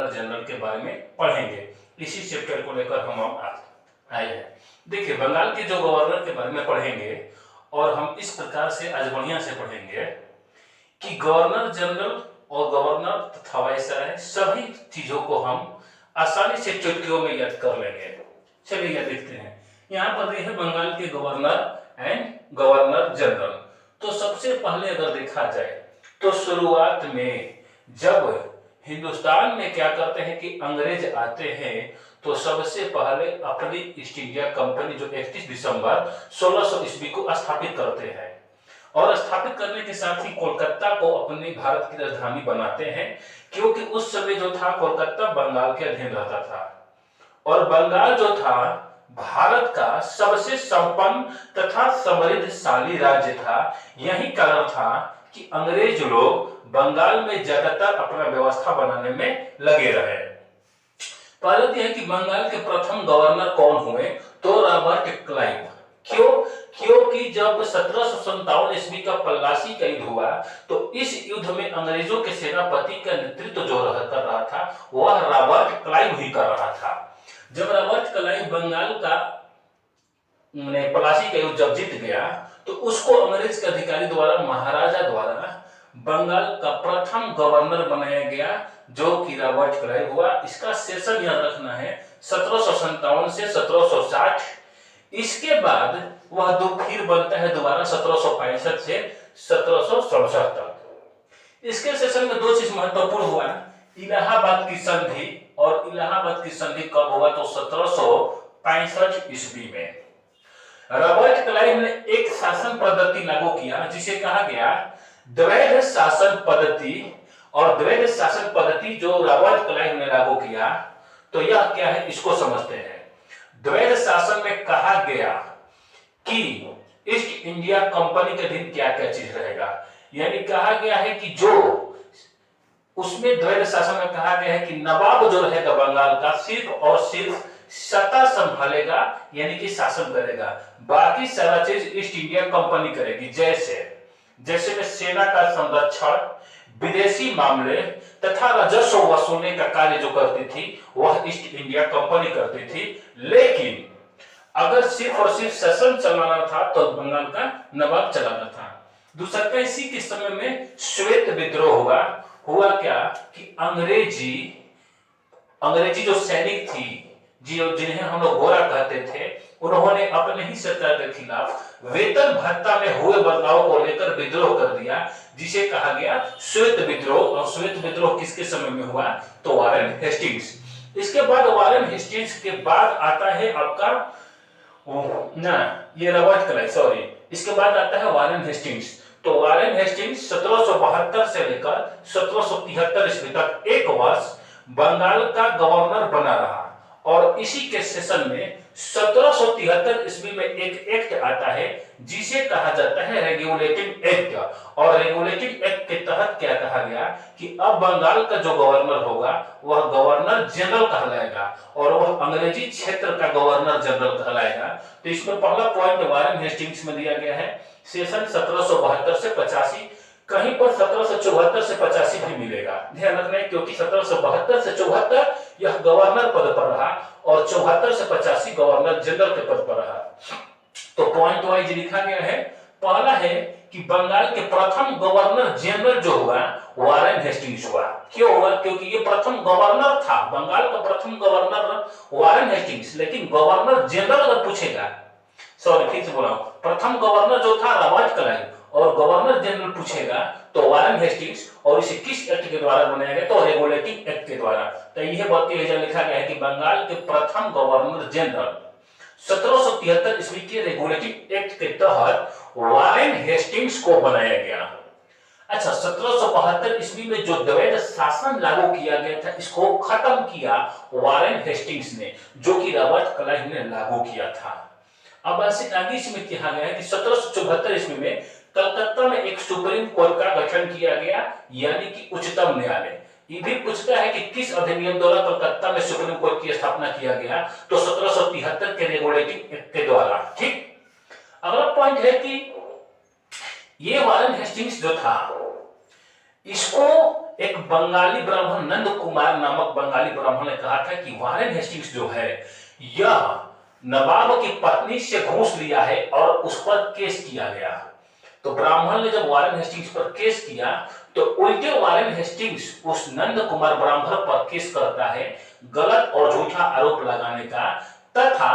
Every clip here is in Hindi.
गवर्नर जनरल के बारे में पढ़ेंगे। इसी चैप्टर को लेकर हम आए हैं। देखिए, बंगाल के जो गवर्नर के बारे में पढ़ेंगे और हम इस प्रकार से आज बढ़िया से पढ़ेंगे कि गवर्नर जनरल और गवर्नर तथा वायसराय सभी चीजों को हम आसानी से चुटकियों में याद कर लेंगे। चलिए यह देखते हैं। यहाँ पर है बंगाल के गवर्नर एंड गवर्नर जनरल। तो सबसे पहले अगर देखा जाए तो शुरुआत में जब हिंदुस्तान में क्या करते हैं कि अंग्रेज आते हैं तो सबसे पहले अपनी ईस्ट इंडिया कंपनी जो 31 दिसंबर 1600 ईस्वी को स्थापित करते हैं और स्थापित करने के साथ ही कोलकाता को अपने भारत की राजधानी बनाते हैं, क्योंकि उस समय जो था कोलकाता बंगाल के अधीन रहता था और बंगाल जो था भारत का सबसे संपन्न तथा समृद्धशाली राज्य था। यही कारण था कि अंग्रेज लोग बंगाल में ज्यादातर अपना व्यवस्था बनाने में लगे रहे। पहले तो है कि बंगाल के प्रथम गवर्नर कौन हुए, तो रॉबर्ट क्लाइव। क्यों? क्योंकि जब 1757 ईस्वी का पलासी का युद्ध हुआ तो इस युद्ध में अंग्रेजों के सेनापति का नेतृत्व जो कर रहा था वह रॉबर्ट क्लाइव ही कर रहा था। जब रॉबर्ट क्लाइव बंगाल का पलासी का युद्ध जब जीत गया तो उसको अंग्रेज के अधिकारी द्वारा महाराजा द्वारा बंगाल का प्रथम गवर्नर बनाया गया, जो कि रॉबर्ट क्लाइव हुआ। इसका सेशन याद रखना है 1757 से 1760। इसके बाद वह फिर बनता है दोबारा 1765 से 1767 तक। इसके सेशन में दो चीज महत्वपूर्ण हुआ, इलाहाबाद की संधि। और इलाहाबाद की संधि कब हुआ, तो 1765 ईस्वी में। रॉबर्ट क्लाइव ने एक शासन पद्धति लागू किया जिसे कहा गया द्वैध शासन पद्धति। और द्वैध शासन पद्धति जो रॉबर्ट क्लाइव ने लागू किया तो यह क्या है, इसको समझते हैं। द्वैध शासन में कहा गया कि ईस्ट इंडिया कंपनी के अधीन क्या क्या चीज रहेगा, यानी कहा गया है कि जो उसमें द्वैध शासन में कहा गया है कि नवाब जो रहेगा बंगाल का सिर्फ और सिर्फ सत्ता संभालेगा, यानी कि शासन करेगा, बाकी सारा चीज ईस्ट इंडिया कंपनी करेगी। जैसे में सेना का संरक्षण, विदेशी मामले तथा राजस्व वसूलने का कार्य जो करती थी वह ईस्ट इंडिया कंपनी करती थी। लेकिन अगर सिर्फ और सिर्फ शासन चलाना था तो बंगाल का नवाब चलाना था। दूसरा, इसी के समय में श्वेत विद्रोह हुआ क्या कि अंग्रेजी जो सैनिक थी जिन्हें हम लोग गोरा कहते थे, उन्होंने अपने ही सरकार के खिलाफ वेतन भत्ता में हुए बदलाव को लेकर विद्रोह कर दिया, जिसे कहा गया श्वेत विद्रोह। और श्वेत विद्रोह किसके समय में हुआ, तो वारेन हेस्टिंग्स। इसके बाद वारेन हेस्टिंग्स के बाद आता है आपका ये रॉबर्ट क्लाइव, सॉरी, इसके बाद आता है वारेन हेस्टिंग्स। तो वारेन हेस्टिंग्स 1772 से लेकर 1773 ईस्वी तक एक वर्ष बंगाल का गवर्नर बना रहा। और इसी के सेशन में 1773 ईस्वी में एक एक्ट आता है जिसे कहा जाता है रेगुलेटिंग एक्ट। और रेगुलेटिंग एक्ट के तहत क्या कहा गया कि अब बंगाल का जो गवर्नर होगा वह गवर्नर जनरल कहलाएगा और वह अंग्रेजी क्षेत्र का गवर्नर जनरल कहलाएगा। तो इसमें पहला पॉइंट वारेन हेस्टिंग्स में दिया गया है, सेशन 1772 से 85। कहीं पर 1774 से 85 भी मिलेगा, ध्यान रखना है, क्योंकि 1772 से 74 यह गवर्नर पद पर रहा और 74 से 85 गवर्नर जनरल के पद पर रहा। तो पॉइंट वाइज लिखा गया है। पहला है कि बंगाल के प्रथम गवर्नर जनरल जो हुआ वारेन हेस्टिंग्स हुआ। क्यों हुआ, क्योंकि ये प्रथम गवर्नर था, बंगाल का प्रथम गवर्नर वारेन हेस्टिंग्स। लेकिन गवर्नर जनरल अगर पूछेगा, सॉरी फिर से बोला, प्रथम गवर्नर जो था रॉबर्ट क्लाइव और गवर्नर जनरल पूछेगा तो वारेन हेस्टिंग्स। और इसे किस एक्ट के द्वारा बनाया गया, तो रेगुलेटिंग एक्ट के द्वारा। तो यह बात लिखा गया है कि बंगाल के प्रथम गवर्नर जनरल 1773 ईस्वी के रेगुलेटिंग एक्ट के तहत वारेन हेस्टिंग्स को बनाया गया। अच्छा, 1772 ईस्वी में जो द्वैध शासन लागू किया गया था इसको खत्म किया वारेन हेस्टिंग्स ने, जो कि रॉबर्ट क्लाइव ने लागू किया था। अब आगे इसमें कहा गया है कि 1774 ईस्वी में कलकत्ता में एक सुप्रीम कोर्ट का गठन किया गया, यानी कि उच्चतम न्यायालय। ये भी पूछता है कि किस अधिनियम द्वारा कलकत्ता में सुप्रीम कोर्ट की स्थापना किया गया, तो 1773 के रेगुलेटिंग एक्ट के द्वारा। ठीक, अगला पॉइंट है कि ये वारेन हेस्टिंग्स जो था इसको एक बंगाली ब्राह्मण नंद कुमार नामक बंगाली ब्राह्मण ने कहा था कि वारेन हेस्टिंग्स जो है यह नवाब की पत्नी से घूस लिया है और उस पर केस किया गया। तो ब्राह्मण ने जब वारेन हेस्टिंग्स पर केस किया तो उल्टे वारेन हेस्टिंग्स उस नंद कुमार ब्राह्मण पर केस करता है गलत और झूठा आरोप लगाने का, तथा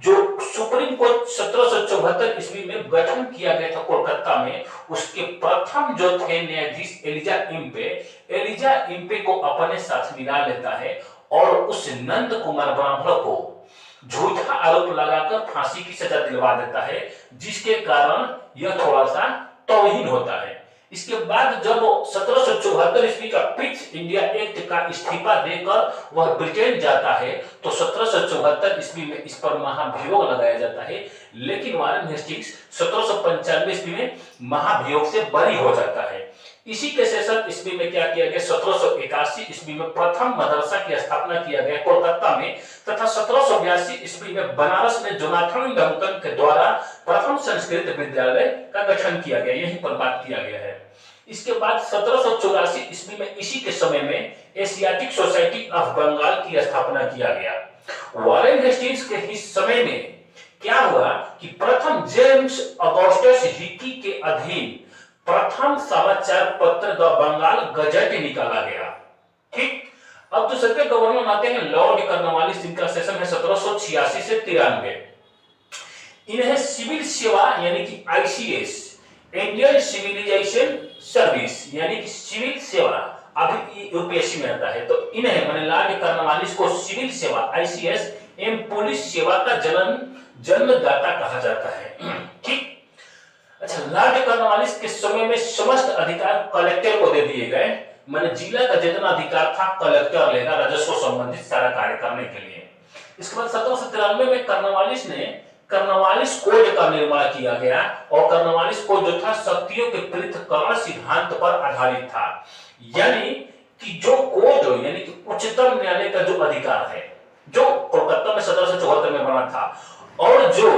जो सुप्रीम कोर्ट 1774 ईस्वी में गठन किया गया था कोलकाता में, उसके प्रथम जो थे न्यायाधीश एलिजा इम्पे को अपने साथ मिला लेता है और उस नंद कुमार ब्राह्मण को झूठा आरोप लगाकर फांसी की सजा दिलवा देता है, जिसके कारण यह थोड़ा सा तौहीन होता है। इसके बाद जब 1774 ईस्वी का पिट्स इंडिया एक्ट का इस्तीफा देकर वह ब्रिटेन जाता है तो 1774 ईस्वी में इस पर महाभियोग लगाया जाता है, लेकिन वारेन हेस्टिंग्स 1795 ईस्वी में महाभियोग से बरी हो जाता है। इसी के 63 ईस्वी में क्या किया गया, 1781 ईस्वी में प्रथम मदरसा की स्थापना किया गया कोलकाता में, तथा 1782 ईस्वी में बनारस में जोनाथन डंकन के द्वारा प्रथम संस्कृत विद्यालय का गठन किया गया, यहीं पर बात किया गया है। इसके बाद 1784 ईस्वी में इसी के समय में एशियाटिक सोसाइटी ऑफ बंगाल की स्थापना किया गया। वारेन हेस्टिंग्स के इस समय में क्या हुआ कि प्रथम जेम्स ऑगस्टस हिकी के अधीन प्रथम समाचार पत्र द बंगाल गजट निकाला गया। ठीक, अब जो सत्य गवर्नर आते हैं लॉर्ड कर्नवालिस, जिनका सेशन है 1786 से 93। इन्हें सिविल सेवा यानी कि आईसीएस, इंडियन सिविलाइजेशन सर्विस यानी कि सिविल सेवा अभी यूपीएससी में आता है, तो इन्हें माने लॉर्ड कर्नवालिस को सिविल सेवा आईसीएस एवं पुलिस सेवा का जन्मदाता कहा जाता है। ठीक, अच्छा, लॉर्ड कर्नवालिस के समय में समस्त अधिकार कलेक्टर को दे दिए गए, माने जिला का जितना अधिकार था कलेक्टर लेगा राजस्व संबंधित सारा कार्य करने के लिए। इसके बाद 1793 में कर्नवालिस कोड का निर्माण किया गया और कर्नवालिस कोड जो था शक्तियों के पृथक्करण सिद्धांत पर आधारित था, यानी कि जो कोड यानी कि उच्चतम न्यायालय का जो अधिकार है जो कोलकाता में 1774 में बना था और जो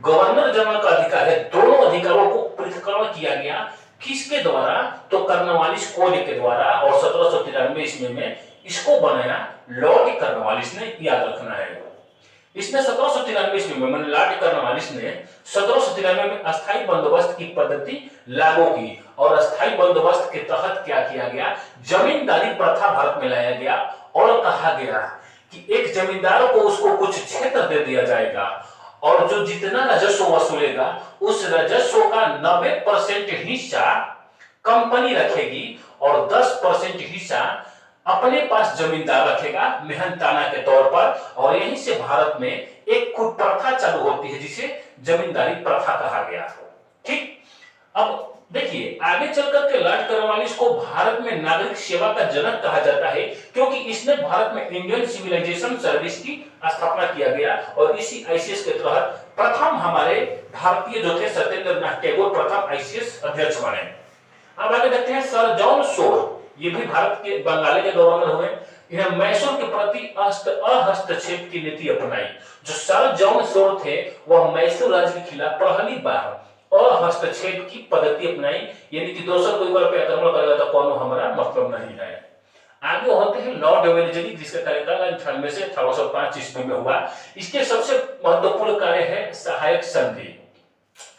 गवर्नर जनरल का अधिकार है, दोनों अधिकारों को पृथक्करण किया गया। किसके द्वारा, तो कर्नवालिस कोड के द्वारा, और 1793 ईस्वी में इसको बनाया लॉर्ड कर्नवालिस ने, याद रखना है। इसने 1793 ईस्वी में लॉर्ड कर्नवालिस ने 1793 में अस्थायी बंदोबस्त की पद्धति लागू की और अस्थायी बंदोबस्त के तहत क्या किया गया, जमींदारी प्रथा भारत में लाया गया और कहा गया कि एक जमींदार को उसको कुछ क्षेत्र दे दिया जाएगा और जो जितना राजस्व वसूलेगा उस राजस्व का 90% हिस्सा कंपनी रखेगी और 10% हिस्सा अपने पास जमींदार रखेगा मेहनताना के तौर पर, और यहीं से भारत में एक कुप्रथा चालू होती है जिसे जमींदारी प्रथा कहा गया। ठीक, अब देखिए आगे चलकर के लॉर्ड कर्नवालिस को भारत में नागरिक सेवा का जनक कहा जाता है, क्योंकि इसने भारत में इंडियन सिविलाइजेशन सर्विस की स्थापना किया गया और इसी आईसीएस के तहत प्रथम हमारे भारतीय जो थे सत्येंद्रनाथ टैगोर प्रथम आईसीएस अध्यक्ष बने। अब आगे देखते हैं सर जॉन शोर, ये भी भारत के बंगाली के गवर्नर हुए। इन्हें मैसूर के प्रति हस्तक्षेप की नीति अपनाई। जो सर जॉन शोर थे वह मैसूर राज्य के खिलाफ पहली बार और हस्तक्षेप की पद्धति अपनाई, यानी कि दोसर कोई पर आक्रमण करेगा तो कोनो हमारा मतलब नहीं है। आगे होते हैं लॉर्ड वेलेस्ली, जिसका कार्यकाल 98 से 1805 ईस्वी में हुआ। इसके सबसे महत्वपूर्ण कार्य है सहायक संधि।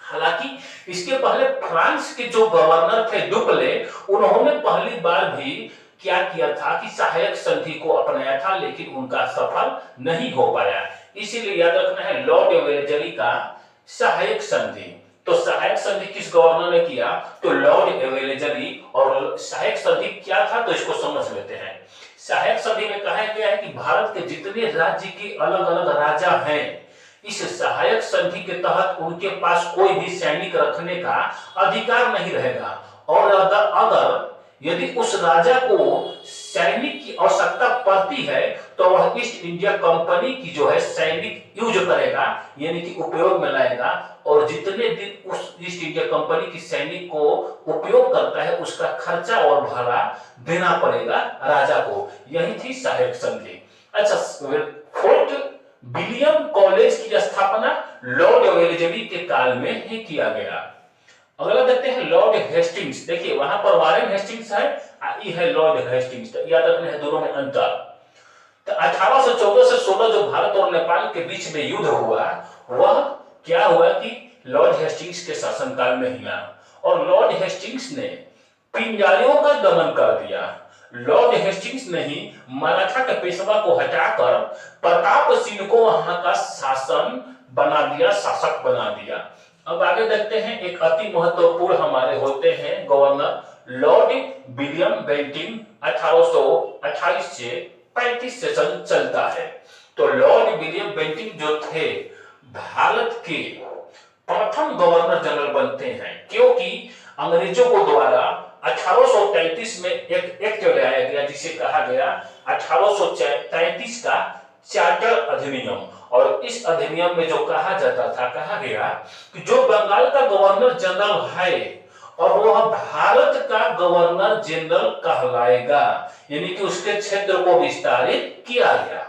हालांकि इसके पहले फ्रांस के जो गवर्नर थे डुप्ले, उन्होंने पहली बार भी क्या किया था कि सहायक संधि को अपनाया था, लेकिन उनका सफल नहीं हो पाया। इसीलिए याद रखना है लॉर्ड वेलेस्ली का सहायक संधि। तो सहायक संधि किस गवर्नर ने किया, तो लॉर्ड वेलेस्ली। और सहायक संधि क्या था तो इसको समझ लेते हैं। सहायक संधि में कहा गया है कि भारत के जितने राज्य के अलग अलग राजा हैं, इस सहायक संधि के तहत उनके पास कोई भी सैनिक रखने का अधिकार नहीं रहेगा, और अगर यदि उस राजा को सैनिक की आवश्यकता पड़ती है तो वह ईस्ट इंडिया कंपनी की जो है सैनिक यूज करेगा, यानी कि उपयोग में लाएगा, और जितने दिन उस ईस्ट इंडिया कंपनी की सैनिक को उपयोग करता है उसका खर्चा और भाड़ा देना पड़ेगा राजा को। यही थी सहायक संधि। अच्छा, फोर्ट विलियम कॉलेज की स्थापना लॉर्ड वेलेस्ली के काल में ही किया गया। अगला देखते हैं लॉर्ड हेस्टिंग्स। देखिए वहां पर वारेन हेस्टिंग्स है, ये है लॉर्ड हेस्टिंग्स। तो याद रखना है दोनों में अंतर। तो 1814 से 16 जो भारत और नेपाल के बीच में युद्ध हुआ, वह क्या हुआ कि लॉर्ड हेस्टिंग्स के शासनकाल में हुआ। और लॉर्ड हेस्टिंग्स ने पिंजारियों का दमन कर दिया। लॉर्ड हेस्टिंग्स ने ही मराठा के पेशवा को हटाकर प्रताप सिंह को वहां का शासन बना दिया, शासक बना दिया। अब आगे देखते हैं, एक अति महत्वपूर्ण हमारे होते हैं गवर्नर लॉर्ड विलियम बेंटिंक। 1828 से 35 सेशन चलता है। तो लॉर्ड विलियम बेंटिंक जो थे भारत के प्रथम गवर्नर जनरल बनते हैं, क्योंकि अंग्रेजों को द्वारा 1833 में एक एक्ट लाया गया जिसे कहा गया 1833 का चार्टर अधिनियम। और इस अधिनियम में जो कहा जाता था, कहा गया कि जो बंगाल का गवर्नर जनरल है और वह भारत का गवर्नर जनरल कहलाएगा, यानी कि उसके क्षेत्र को विस्तारित किया गया।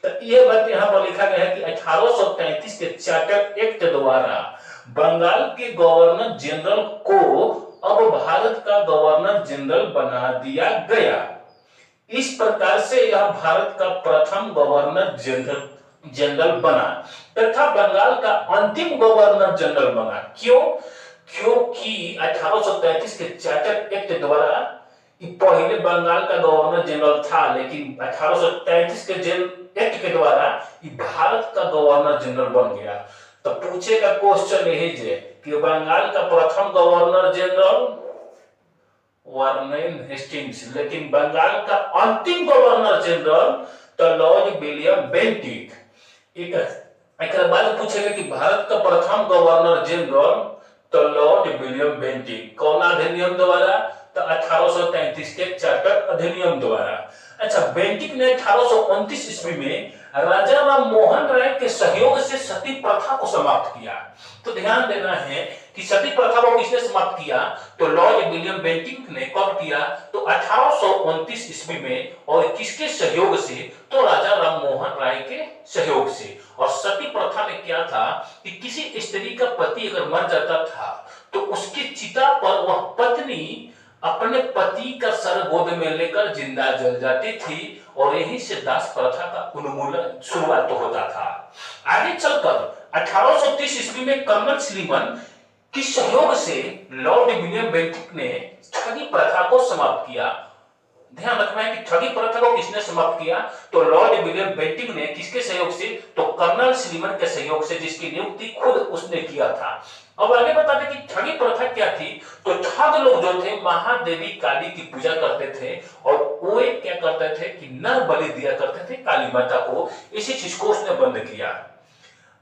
तो यह बात यहां पर लिखा गया है कि 1833 के चार्टर एक्ट द्वारा बंगाल के गवर्नर जनरल को अब भारत का गवर्नर जनरल बना दिया गया। इस प्रकार से यह भारत का प्रथम गवर्नर जनरल बना तथा बंगाल का अंतिम गवर्नर जनरल बना। क्यों? क्योंकि 1833 के चार्टर एक्ट द्वारा पहले बंगाल का गवर्नर जनरल था, लेकिन 1833 के एक्ट के द्वारा भारत का गवर्नर जनरल बन गया। तो पूछेगा क्वेश्चन यही कि बंगाल का प्रथम गवर्नर जनरल वारेन हेस्टिंग्स, लेकिन बंगाल का अंतिम गवर्नर जनरल तो लॉर्ड विलियम बेंटिक। एक बाद पूछेगा कि भारत का प्रथम गवर्नर जनरल तो लॉर्ड विलियम बेंटिक। कौन अधिनियम द्वारा? तो 1833 के चार्टर अधिनियम द्वारा। अच्छा, बेंटिक ने 1829 ईस्वी में राजा राम मोहन राय के सहयोग से सती प्रथा को समाप्त किया। तो ध्यान देना है कि सती प्रथा को किसने समाप्त किया? तो लॉर्ड विलियम बेंटिक ने कब किया? तो 1829 ईस्वी में। और किसके सहयोग से? तो राजा राम मोहन राय के सहयोग से। और सती प्रथा में क्या था कि किसी स्त्री का पति अगर मर जाता था तो उसकी चिता पर वह पत्नी अपने पति का सर गोद में लेकर जिंदा जल जाती थी। और यही से दास प्रथा का उन्मूलन शुरुआत होता था। आगे चलकर 1830 ईस्वी में कर्नल स्लीमन के सहयोग से लॉर्ड विलियम बेंटिक ने ठगी प्रथा को समाप्त किया। ध्यान रखना है कि ठगी प्रथा को किसने समाप्त किया? तो लॉर्ड विलियम बेंटिक ने। किसके सहयोग से? तो कर्नल स्लीमन के सहयोग से, जिसकी नियुक्ति खुद उसने किया था। अब आगे बताते कि ठगी प्रथा क्या थी। तो ठग लोग जो थे महादेवी काली की पूजा करते थे और वो क्या करते थे कि नर बलि दिया करते थे काली माता को। इसी चीज को उसने बंद किया।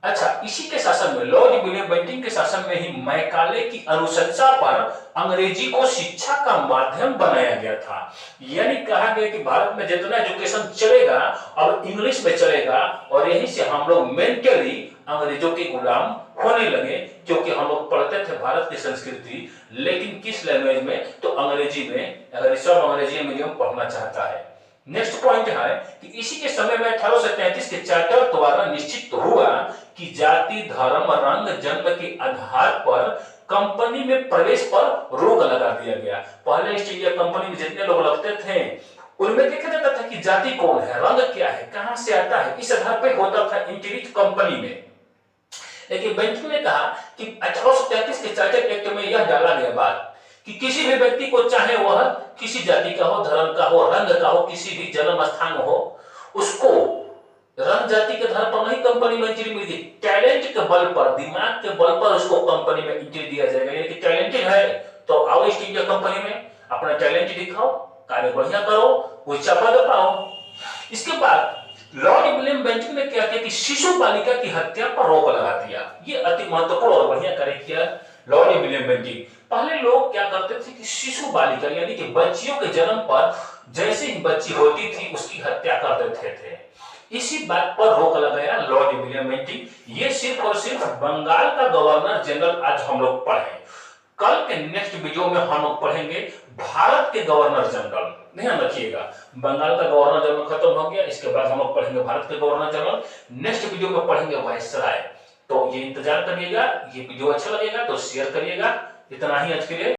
अच्छा, इसी के शासन में, लॉर्ड विलियम बेंटिक के शासन में ही मैकाले की अनुशंसा पर अंग्रेजी को शिक्षा का माध्यम बनाया गया था। यानी कहा गया कि भारत में जितना एजुकेशन चलेगा अब इंग्लिश में चलेगा। और यही से हम लोग मेंटली अंग्रेजों के गुलाम होने लगे, क्योंकि हम लोग पढ़ते थे भारत की संस्कृति, लेकिन किस लैंग्वेज में? तो अंग्रेजी में। अगर सब अंग्रेजी मीडियम पढ़ना चाहता है। नेक्स्ट पॉइंट है कि इसी के समय में 1833 के चार्टर द्वारा निश्चित हुआ कि जाति, धर्म, रंग, जन्म के आधार पर कंपनी में प्रवेश पर रोक लगा दिया गया। पहले ईस्ट इंडिया कंपनी में जितने लोग लगते थे उनमें देखा जाता था कि जाति कौन है, रंग क्या है, कहां से आता है, इस आधार पर होता था एंट्री कंपनी में। लेकिन बेंटिक ने कहा कि 1833 के चार्टर एक्ट में यह डाला गया बात कि किसी भी व्यक्ति को, चाहे वह किसी जाति का हो, धर्म का हो, रंग का हो, किसी भी जन्म स्थान हो, उसको रंग जाति के आधार पर नहीं कंपनी में एंट्री मिलेगी। टैलेंट के बल पर, दिमाग के बल पर उसको कंपनी में एंट्री दिया जाएगा। यानी कि टैलेंटेड है तो आओ ईस्ट इंडिया कंपनी में, अपना टैलेंट दिखाओ, कार्य बढ़िया करो, ऊंचा पद पाओ। इसके बाद लॉर्ड विलियम बेंटिक ने क्या किया कि शिशु बालिका की हत्या पर रोक लगा दिया। ये अति महत्वपूर्ण और बढ़िया कार्य किया लॉर्ड विलियम बेंटिक। पहले लोग क्या करते थे कि शिशु बालिका यानी कि बच्चियों के जन्म पर जैसे ही बच्ची होती थी उसकी हत्या कर देते थे। इसी बात पर रोक लगाया लॉर्ड विलियम बेंटिक। ये सिर्फ और सिर्फ बंगाल का गवर्नर जनरल आज हम लोग पढ़े। कल के नेक्स्ट वीडियो में हम लोग पढ़ेंगे भारत के गवर्नर जनरल। ध्यान रखिएगा, बंगाल का गवर्नर जनरल खत्म हो गया, इसके बाद हम लोग पढ़ेंगे भारत के गवर्नर जनरल। नेक्स्ट वीडियो में पढ़ेंगे वायसराय। तो ये इंतजार करिएगा। ये वीडियो अच्छा लगेगा तो शेयर करिएगा, इतना ही आज के लिए।